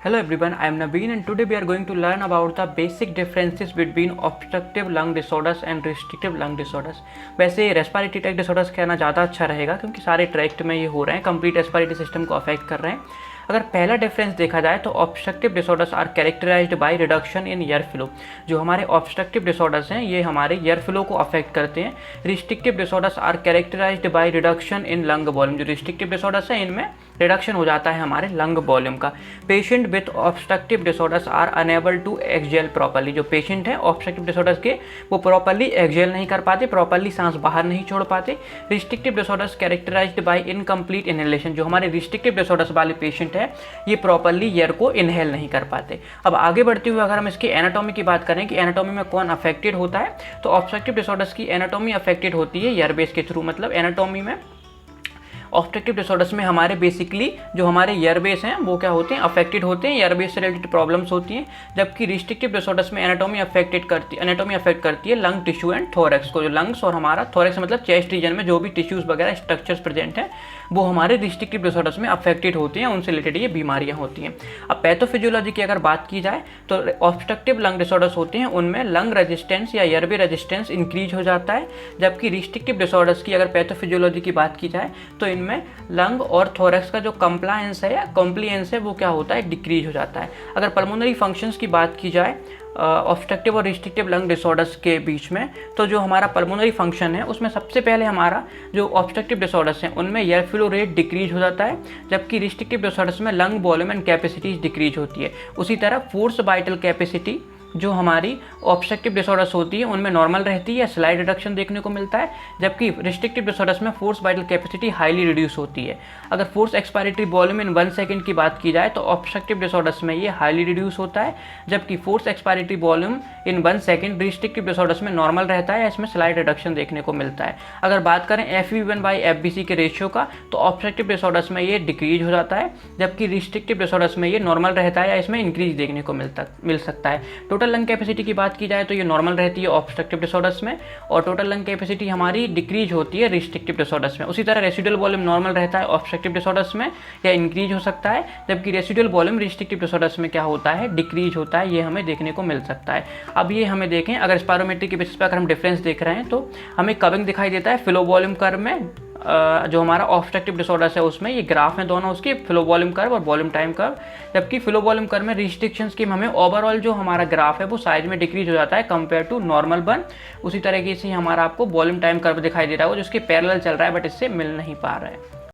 Hello everyone, I am Naveen and today we are going to learn about the basic differences between obstructive lung disorders and restrictive lung disorders। वैसे respiratory tract disorders कहना ज़्यादा अच्छा रहेगा क्योंकि सारे tract में ये हो रहे हैं, कंप्लीट रेस्पिरेटरी सिस्टम को अफेक्ट कर रहे हैं। अगर पहला डिफरेंस देखा जाए तो obstructive disorders are characterised by reduction in airflow. जो हमारे ऑब्स्ट्रक्टिव डिसऑर्डर्स हैं ये हमारे एयर फ्लो को अफेक्ट करते हैं। Restrictive disorders are characterised by reduction in lung volume. जो रिस्ट्रिक्टिव डिसऑर्डर्स हैं इनमें रिडक्शन हो जाता है हमारे लंग वॉल्यूम का। Patient with obstructive disorders are unable to exhale properly. जो पेशेंट हैं ऑब्स्ट्रक्टिव डिसऑर्डर्स के वो प्रॉपर्ली एक्सहेल नहीं कर पाते, प्रॉपर्ली सांस बाहर नहीं छोड़ पाते। Restrictive disorders characterised by incomplete inhalation. जो हमारे रिस्ट्रिक्टिव डिसऑर्डर्स वाले पेशेंट है ये प्रॉपर्ली एयर को इनहेल नहीं कर पाते। अब आगे बढ़ते हुए अगर हम इसकी एनाटॉमी की बात करें कि एनाटॉमी में कौन अफेक्टेड होता है, तो ऑब्स्ट्रक्टिव डिसऑर्डर्स की एनाटॉमी अफेक्टेड होती है एयरबेस के थ्रू। मतलब एनाटॉमी में ऑब्स्ट्रक्टिव डिसऑर्डर्स में हमारे बेसिकली जो हमारे एयरबेस हैं वो क्या होते हैं, अफेक्टेड होते हैं, एयरबेस से रिलेटेड प्रॉब्लम्स होती हैं। जबकि रिस्ट्रिक्टिव डिसऑर्डर्स में एनाटॉमी अफेक्ट करती है लंग टिश्यू एंड थोरैक्स को। जो लंग्स और हमारा थोरैक्स मतलब चेस्ट रीजन में जो भी टिश्यूज वगैरह स्ट्रक्चर्स प्रेजेंट हैं वो हमारे रिस्ट्रिक्टिव डिसऑर्डर्स में अफेक्टेड होती हैं, उनसे रिलेटेड ये बीमारियां होती हैं। अब पैथोफिजियोलॉजी की अगर बात की जाए तो ऑब्स्ट्रक्टिव लंग डिसऑर्डर्स होते हैं उनमें लंग रेजिस्टेंस या एयरवे रेजिस्टेंस इंक्रीज हो जाता है। जबकि रिस्ट्रिक्टिव डिसऑर्डर्स की अगर पैथोफिजियोलॉजी की बात की जाए तो इनमें लंग और थोरैक्स का जो कंप्लायंस है या कॉम्प्लियंस है वो क्या होता है, डिक्रीज हो जाता है। अगर पल्मोनरी फंक्शंस की बात की जाए ऑब्स्ट्रक्टिव और रिस्ट्रिक्टिव लंग डिसऑर्डर्स के बीच में, तो जो हमारा पल्मोनरी फंक्शन है उसमें सबसे पहले हमारा जो ऑब्स्ट्रक्टिव डिसऑर्डर्स हैं उनमें एयर फ्लो रेट डिक्रीज हो जाता है। जबकि रिस्ट्रिक्टिव डिसऑर्डर्स में lung volume and capacities decrease होती है। उसी तरह फोर्स वाइटल कैपेसिटी जो हमारी ऑब्स्ट्रक्टिव डिसऑर्डर्स होती है उनमें नॉर्मल रहती है, स्लाइड रिडक्शन देखने को मिलता है। जबकि रिस्ट्रिक्टिव डिसऑर्डर्स में force vital capacity highly reduce होती है। अगर फोर्स एक्सपायरेटरी वॉल्यूम इन 1 सेकंड की बात की जाए तो ऑब्स्ट्रक्टिव डिसऑर्डर्स में ये हाईली रिड्यूस होता है। जबकि फोर्स एक्सपायरेटरी वॉल्यूम इन 1 सेकंड रिस्ट्रिक्टिव डिसऑर्डर्स में नॉर्मल रहता है, इसमें स्लाइड रिडक्शन देखने को मिलता है। अगर बात करें FEV1/FBC के रेशियो का तो ऑब्स्ट्रक्टिव डिसऑर्डर्स में ये डिक्रीज हो जाता है। जबकि रिस्ट्रिक्टिव डिसऑर्डर्स में ये नॉर्मल रहता है या इसमें इंक्रीज देखने को मिल सकता है। टोटल लंग कैपेसिटी की बात की जाए तो ये नॉर्मल रहती है ऑब्स्ट्रक्टिव डिसऑर्डर्स में और टोटल लंग कैपेसिटी हमारी डिक्रीज होती है रिस्ट्रिक्टिव डिसऑर्डर्स में। उसी तरह रेसिडुअल वॉल्यूम नॉर्मल रहता है ऑब्स्ट्रक्टिव डिसऑर्डर्स में या इंक्रीज हो सकता है। जबकि रेसिडुअल वॉल्यूम रिस्ट्रिक्टिव डिसऑर्डर्स में क्या होता है, डिक्रीज होता है। ये हमें देखने को मिल सकता है। अब ये हमें देखें अगर स्पायरोमेट्री के बेसिस पर अगर हम डिफरेंस देख रहे हैं तो हमें कविंग दिखाई देता है फ्लो वॉल्यूम कर्व में। जो हमारा ऑब्स्ट्रक्टिव डिसऑर्डर्स है उसमें ये ग्राफ में दोनों उसके फ्लो वॉल्यूम कर्व और वॉल्यूम टाइम कर्व। जबकि फ्लो वॉल्यूम कर्व में रिस्ट्रिक्शंस की हमें ओवरऑल जो हमारा ग्राफ है वो साइज में डिक्रीज हो जाता है कंपेयर टू नॉर्मल वन। उसी तरीके से हमारा आपको वॉल्यूम टाइम कर्व दिखाई दे रहा है जिसके पैरेलल चल रहा है बट इससे मिल नहीं पा रहा है।